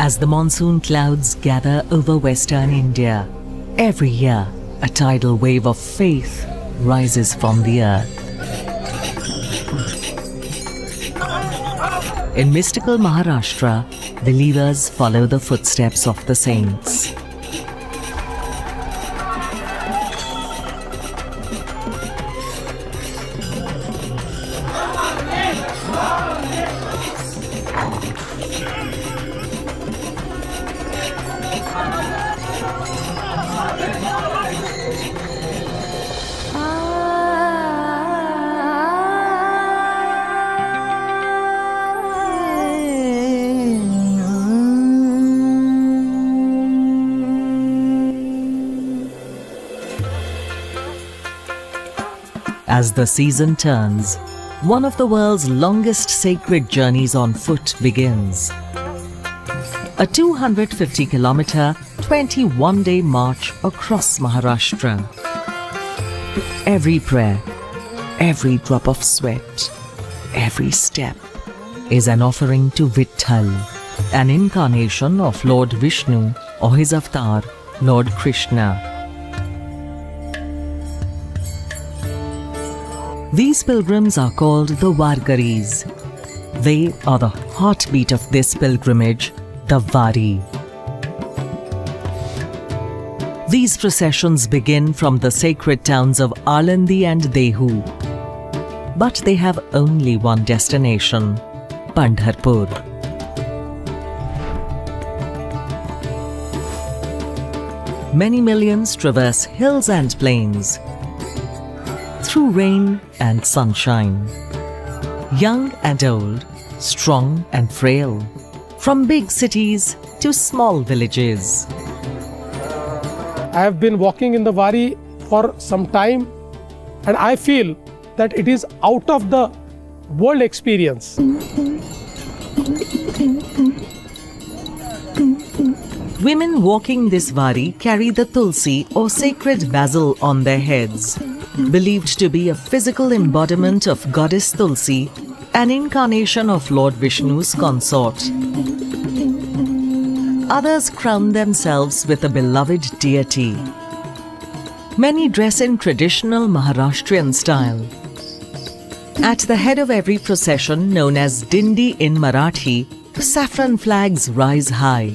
As the monsoon clouds gather over western India, every year a tidal wave of faith rises from the earth. In mystical Maharashtra, believers follow the footsteps of the saints. As the season turns, one of the world's longest sacred journeys on foot begins. A 250-kilometer, 21-day march across Maharashtra. Every prayer, every drop of sweat, every step is an offering to Vitthal, an incarnation of Lord Vishnu or his avatar, Lord Krishna. These pilgrims are called the Varkaris. They are the heartbeat of this pilgrimage, the Wari. These processions begin from the sacred towns of Alandi and Dehu. But they have only one destination, Pandharpur. Many millions traverse hills and plains, through rain and sunshine. Young and old, strong and frail, from big cities to small villages. I have been walking in the Wari for some time and I feel that it is out of the world experience. Women walking this Wari carry the tulsi or sacred basil on their heads, believed to be a physical embodiment of goddess Tulsi, an incarnation of Lord Vishnu's consort. Others crown themselves with a beloved deity. Many dress in traditional Maharashtrian style. At the head of every procession, known as Dindi in Marathi, saffron flags rise high.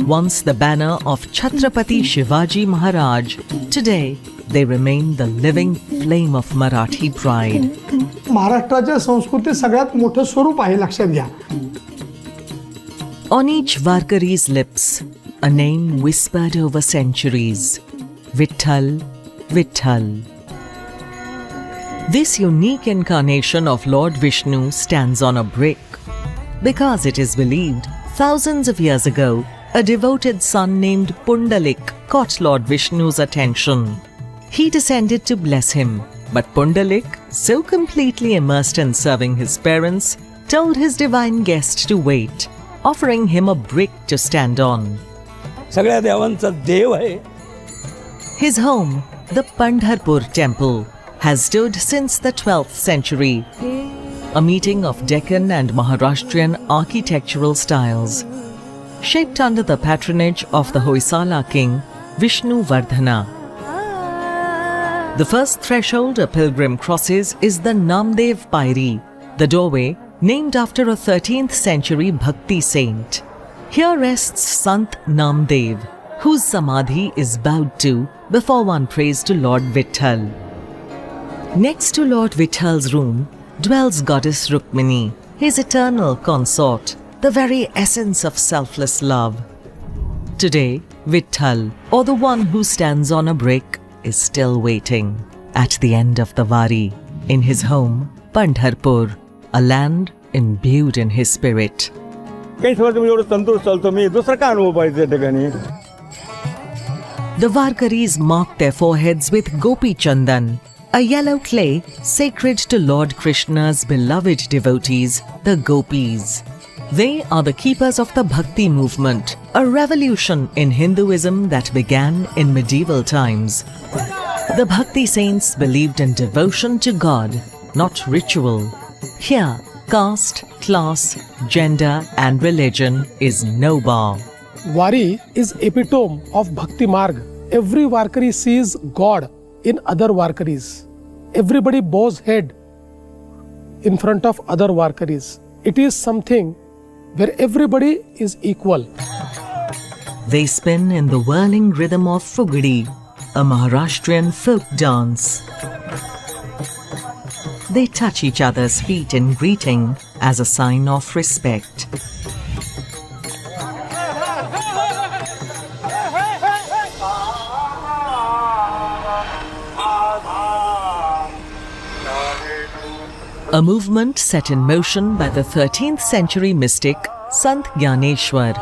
Once the banner of Chhatrapati Shivaji Maharaj, today they remain the living flame of Marathi pride. महाराष्ट्राच्या संस्कृतीत सगळ्यात मोठं स्वरूप आहे, लक्षात घ्या. On each Varkari's lips, a name whispered over centuries, Vitthal, Vitthal. This unique incarnation of Lord Vishnu stands on a brick because it is believed thousands of years ago, a devoted son named Pundalik caught Lord Vishnu's attention. He descended to bless him, but Pundalik, so completely immersed in serving his parents, told his divine guest to wait, offering him a brick to stand on. सगळ्या देवांचा देव आहे. His home, the Pandharpur temple, has stood since the 12th century, a meeting of Deccan and Maharashtrian architectural styles, shaped under the patronage of the Hoysala king, Vishnu Vardhana. The first threshold a pilgrim crosses is the Namdev Pairi, the doorway named after a 13th century Bhakti saint. Here rests Sant Namdev, whose samadhi is bowed to before one prays to Lord Vitthal. Next to Lord Vithal's room dwells goddess Rukmini, his eternal consort, the very essence of selfless love. Today, Vitthal, or the one who stands on a brick, is still waiting at the end of the Wari, in his home, Pandharpur, a land imbued in his spirit. काही समज मी एवढं तंतुरूस्त चालतो मी दुसरा काय अनुभव पाहिजे त्या ठिकाणी. The Varkaris mark their foreheads with Gopi Chandan, a yellow clay sacred to Lord Krishna's beloved devotees, the Gopis. They are the keepers of the Bhakti movement, a revolution in Hinduism that began in medieval times. The Bhakti saints believed in devotion to God, not ritual. Here, Caste, class, gender, and religion is no bar. Wari is epitome of Bhakti Marg. Every Warkari sees God in other Warkaris. Everybody bows head in front of other Warkaris. It is something where everybody is equal. They spin in the whirling rhythm of Fugadi, a Maharashtrian folk dance. They touch each other's feet in greeting as a sign of respect. A movement set in motion by the 13th century mystic Sant Gyaneshwar.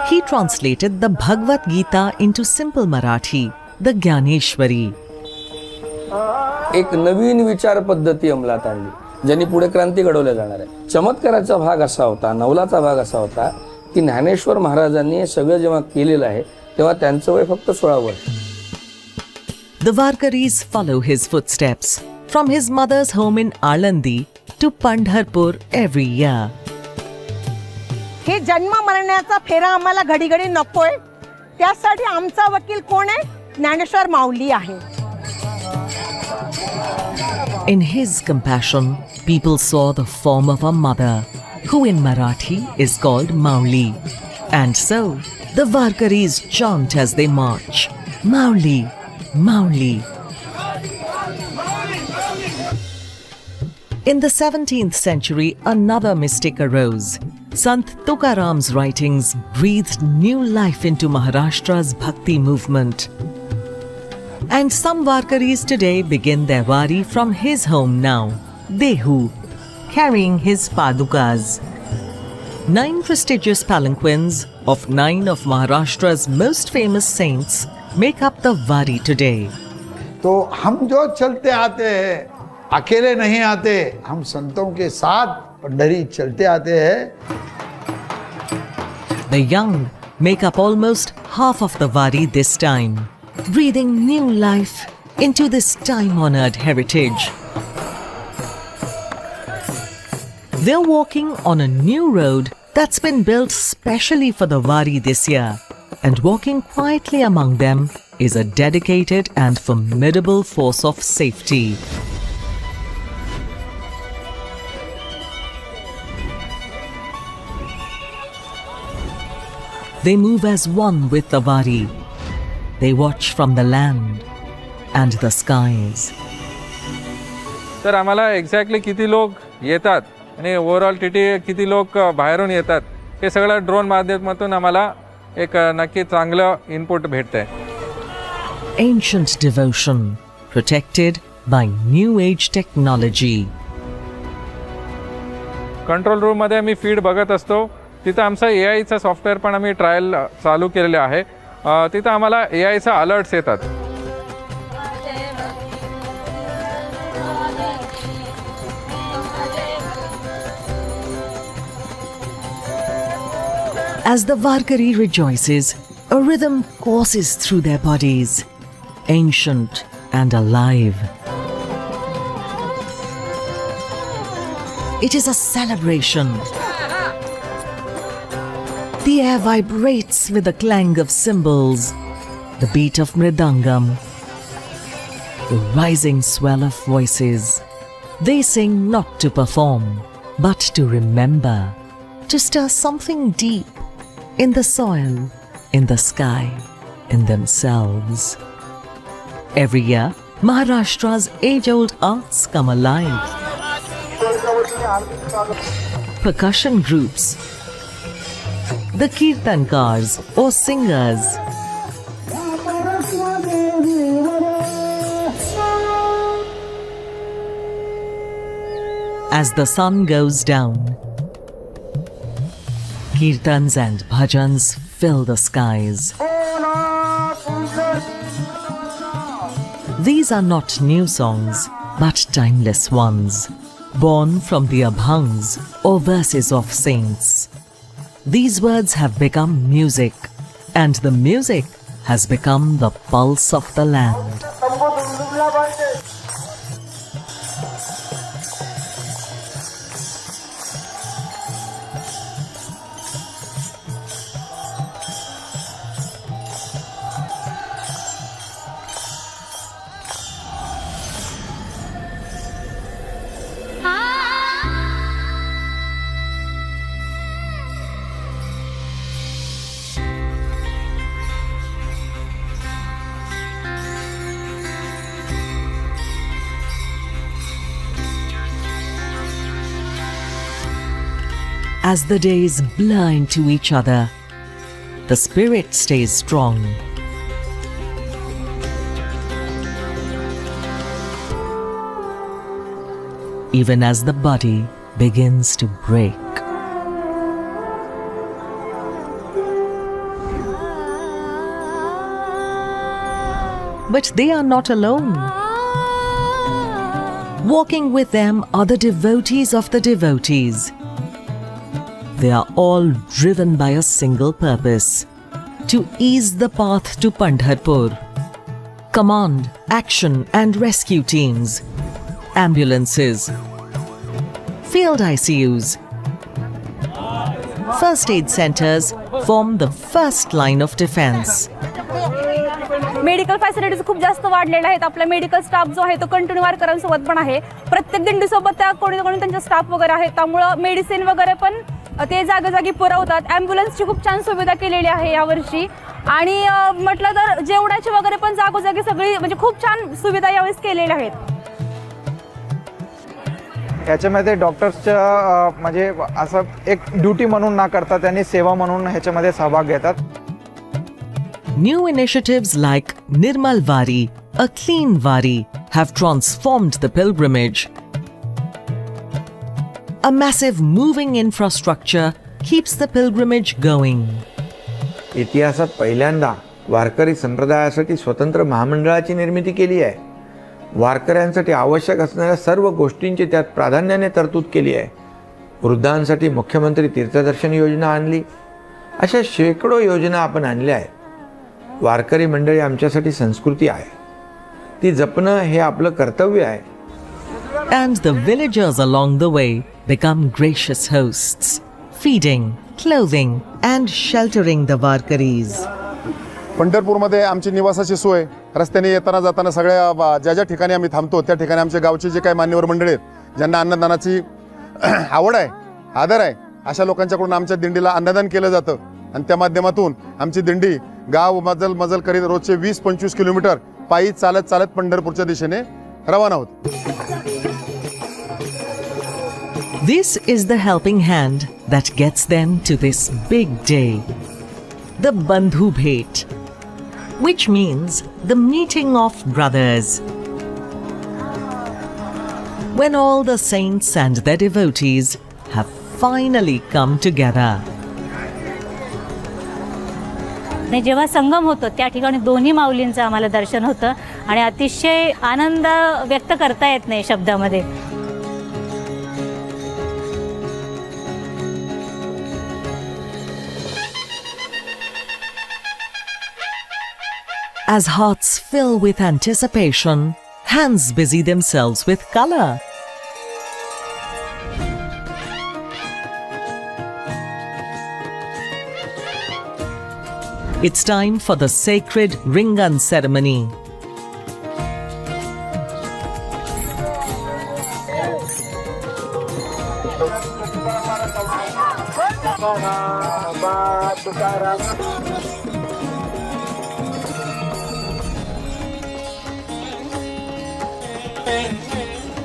He translated the Bhagavad Gita into simple Marathi, the Gyaneshwari. एक नवीन विचार पद्धती अंमलात आणली ज्यांनी पुढे क्रांती घडवल्या जाणार आहे. चमत्काराचा भाग असा होता, नवलाचा भाग असा होता की ज्ञानेश्वर महाराजांनी हे सगळं जेव्हा केलेलं आहे तेव्हा त्यांचं वय फक्त 16 वर्ष. The Warkaris follow his footsteps from his mother's home in Alandi to Pandharpur every year. हे जन्म मरण्याचा फेरा आम्हाला घडी घडी नकोय. त्यासाठी आमचा वकील कोण आहे? ज्ञानेश्वर माऊली आहे. In his compassion, people saw the form of a mother, who in Marathi is called Mauli. And so, the Warkaris chant as they march, Mauli, Mauli. In the 17th century, another mystic arose. Sant Tukaram's writings breathed new life into Maharashtra's Bhakti movement. And some Warkaris today begin their Wari from his home now, Dehu, carrying his padukas. 9 prestigious palanquins of 9 of Maharashtra's most famous saints make up the Wari today. तो हम जो चलते आते हैं अकेले नहीं आते, हम संतों के साथ पंढरी चलते आते हैं. The young make up almost half of the Wari this time, breathing new life into this time-honored heritage. They're walking on a new road that's been built specially for the Wari this year, and walking quietly among them is a dedicated and formidable force of safety. They move as one with the Wari. They watch from the land and the skies. तर आम्हाला exactly किती लोक येतात आणि overall किती लोक बाहेरून येतात हे सगळं ड्रोन माध्यमातून आम्हाला एक नक्की चांगलं इनपुट भेटतंय. Ancient devotion protected by new age technology. Control रूममध्ये आम्ही फीड बघत असतो. तिथं आमचं AIचं सॉफ्टवेअर पण आम्ही ट्रायल चालू केलेले आहे. तिथं आम्हाला AIचा अलर्ट्स येतात. As the Warkari rejoices, a rhythm courses through their bodies, ancient and alive. It is a celebration. The air vibrates with the clang of cymbals, the beat of mridangam, the rising swell of voices. They sing not to perform, but to remember, to stir something deep in the soil, in the sky, in themselves. Every year, Maharashtra's age-old arts come alive. Percussion groups, the kirtankars or singers, as the sun goes down, kirtans and bhajans fill the skies. These are not new songs, but timeless ones, born from the abhangs or verses of saints. These words have become music, and the music has become the pulse of the land. as the days blur into each other, the spirit stays strong. Even as the body begins to break. But they are not alone. Walking with them are the devotees of the devotees. They are all driven by a single purpose: to ease the path to Pandharpur. Command, action and rescue teams, ambulances, field ICUs, first aid centers form the first line of defense. Medical facilities खूप जास्त वाढलेल्या आहेत. आपला medical staff जो आहे तो continue वारकऱ्यांसोबत पण आहे. प्रत्येक दिंडीसोबत त्या कोणी ना कोणी त्यांचा स्टाफ वगैरे आहे. त्यामुळं मेडिसिन वगैरे पण ते जागोजागी पुरवतात. ॲम्ब्युलन्सची खूप छान सुविधा केलेली आहे यावर्षी. आणि म्हटलं तर जेवणाची वगैरे पण जागोजागी सगळी म्हणजे खूप छान सुविधा यावेळेस केलेल्या आहेत. ह्याच्यामध्ये डॉक्टर्सच्या म्हणजे असं एक ड्युटी म्हणून ना करता त्यांनी सेवा म्हणून ह्याच्यामध्ये सहभाग घेतात. New initiatives like Nirmal Wari, a clean Wari, have transformed the pilgrimage. A massive moving infrastructure keeps the pilgrimage going. इतिहासात पहिल्यांदा वारकरी संप्रदायासाठी स्वतंत्र महामंडळाची निर्मिती केली आहे. वारकऱ्यांसाठी आवश्यक असणाऱ्या सर्व गोष्टींची त्यात प्राधान्याने तरतूद केली आहे. वृद्धांसाठी मुख्यमंत्री तीर्थदर्शन योजना आणली. अशा शेकडो योजना आपण आणल्या आहेत. वारकरी मंडळी आमच्यासाठी संस्कृती आहे. ती जपणं हे आपलं कर्तव्य आहे. And the villagers along the way become gracious hosts, feeding, clothing and sheltering the Varkaris. पंढरपूरमध्ये आमची निवासाची सोय, रस्त्याने येताना जाताना सगळ्या ज्या ज्या ठिकाणी आम्ही थांबतो त्या ठिकाणी आमच्या गावचे जे काही मान्यवर मंडळी आहेत ज्यांना अन्नदानाची आवड आहे, आदर आहे, अशा लोकांच्याकडून आमच्या दिंडीला अन्नदान केलं जातं. आणि त्या माध्यमातून आमची दिंडी गाव मजल करीत रोजचे 20-25 किलोमीटर पायी चालत चालत पंढरपूरच्या दिशेने रवाना होते. This is the helping hand that gets them to this big day, the Bandhu Bhet, which means the meeting of brothers. When all the saints and their devotees have finally come together. आणि जेव्हा संगम होतो त्या ठिकाणी दोन्ही माऊलींचं आम्हाला दर्शन होतं आणि अतिशय आनंद व्यक्त करता येत नाही शब्दामध्ये. As hearts fill with anticipation, hands busy themselves with color. It's time for the sacred Ringan ceremony.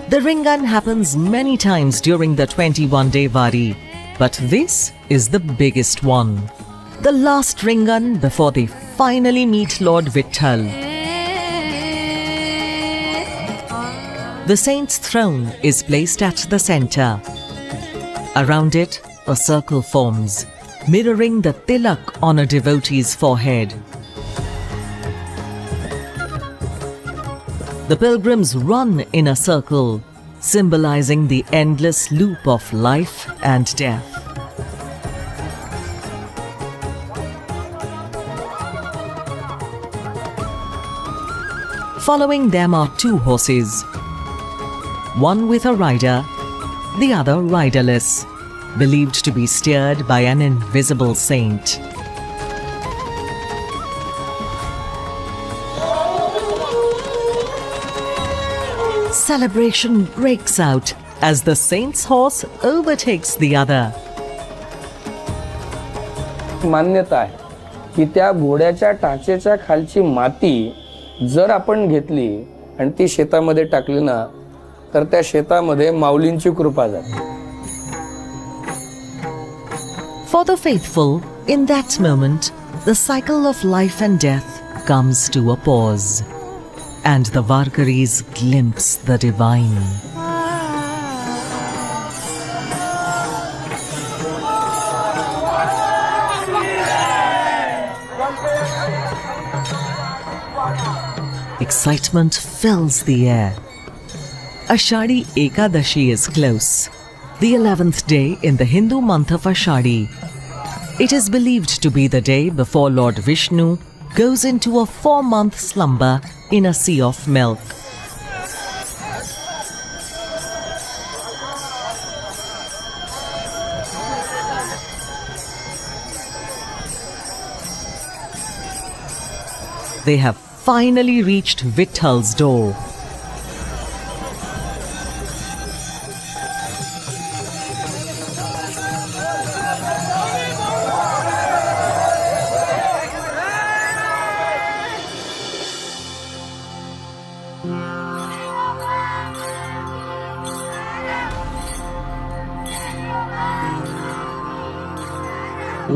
The Ringan happens many times during the 21-day Wari, but this is the biggest one. The last Ringan before they finally meet Lord Vitthal. The saint's throne is placed at the center. Around it, a circle forms, mirroring the tilak on a devotee's forehead. The pilgrims run in a circle, symbolizing the endless loop of life and death. Following them are two horses, one with a rider, the other riderless, believed to be steered by an invisible saint. Celebration breaks out as the saint's horse overtakes the other. मान्यता आहे की त्या घोड्याच्या टाचेच्या खालची माती जर आपण घेतली आणि ती शेतामध्ये टाकली ना तर त्या शेतामध्ये माऊलींची कृपा जाते. For the faithful, in that moment, the cycle of life and death comes to a pause, and the Varkaris glimpse the divine. Excitement fills the air. Ashadi Ekadashi is close, the 11th day in the Hindu month of Ashadi. It is believed to be the day before Lord Vishnu goes into a 4-month slumber in a sea of milk. They have finally reached Vithal's door.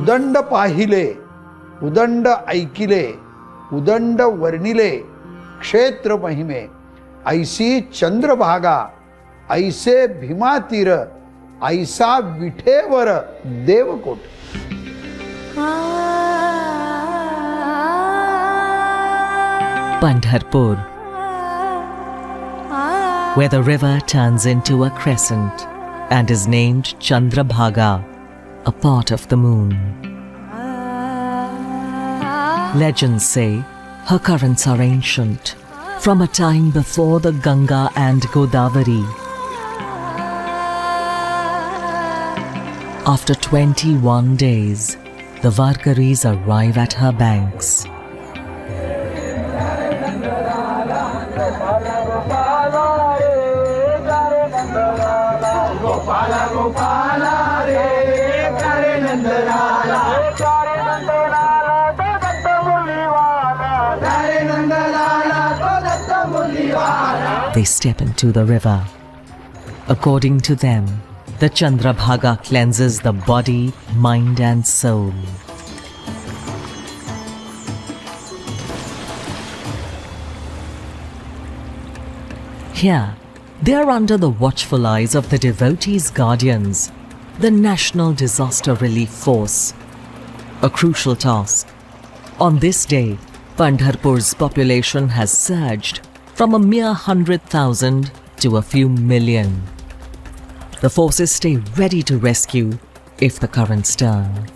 उदंड पाहिले, उदंड ऐकिले, उदंड वर्णिले क्षेत्र महिमे, ऐसी चंद्रभागा, ऐसे भीमातीर, ऐसा विठेवर देवकोट. Pandharpur, where the river turns into a crescent and is named Chandrabhaga, a part of the moon. Legends say her currents are ancient, from a time before the Ganga and Godavari. After 21 days, the Varkaris arrive at her banks. They step into the river. According to them, the Chandrabhaga cleanses the body, mind and soul. Here, they are under the watchful eyes of the devotees' guardians, the National Disaster Relief Force. A crucial task. On this day, Pandharpur's population has surged from a mere 100,000 to a few million. The forces stay ready to rescue if the currents turn.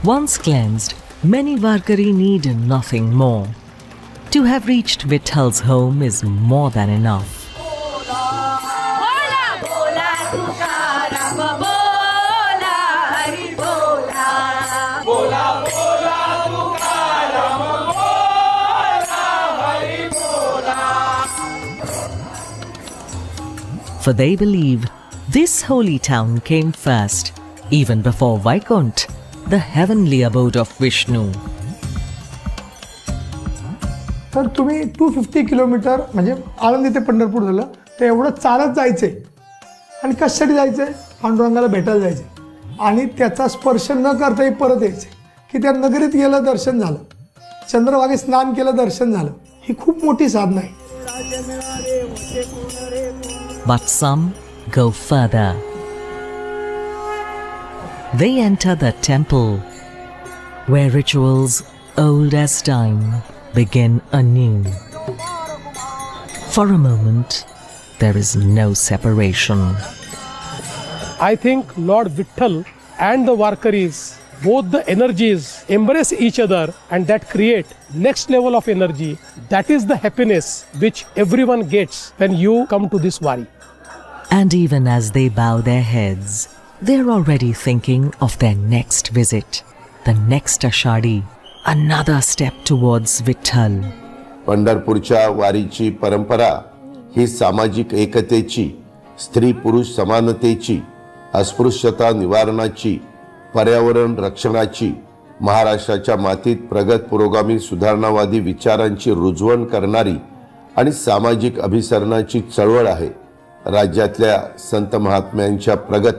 Once cleansed, many Varkari need nothing more. To have reached Vithal's home is more than enough. For they believe this holy town came first, even before Vaikunt, the heavenly abode of Vishnu. तर तुम्ही 250 kilometre म्हणजे आळंदी ते पंढरपूर झालं तर एवढं चालत जायचंय आणि कशासाठी जायचंय? पांडुरंगाला भेटायला जायचंय आणि त्याचा स्पर्श न करताही परत यायचंय की त्या नगरीत गेलं दर्शन झालं, चंद्रभागेत स्नान केलं दर्शन झालं. ही खूप मोठी साधना आहे. But some go further. They enter the temple, where rituals old as time begin anew. For a moment, there is no separation. I think Lord Vitthal and the Varkaris, both the energies embrace each other and that create next level of energy. That is the happiness which everyone gets when you come to this Wari. And even as they bow their heads, they're already thinking of their next visit, the next Ashadi, another step towards Vitthal. पंढरपूरच्या वारीची परंपरा ही सामाजिक एकतेची, स्त्री पुरुष समानतेची, अस्पृश्यता निवारणाची, पर्यावरण रक्षणाची, महाराष्ट्राच्या मातीत प्रगत पुरोगामी सुधारणावादी विचारांची रुजवण करणारी आणि सामाजिक अभिसरणाची चळवळ आहे. राज्यातल्या संत महात्म्यांच्या प्रगत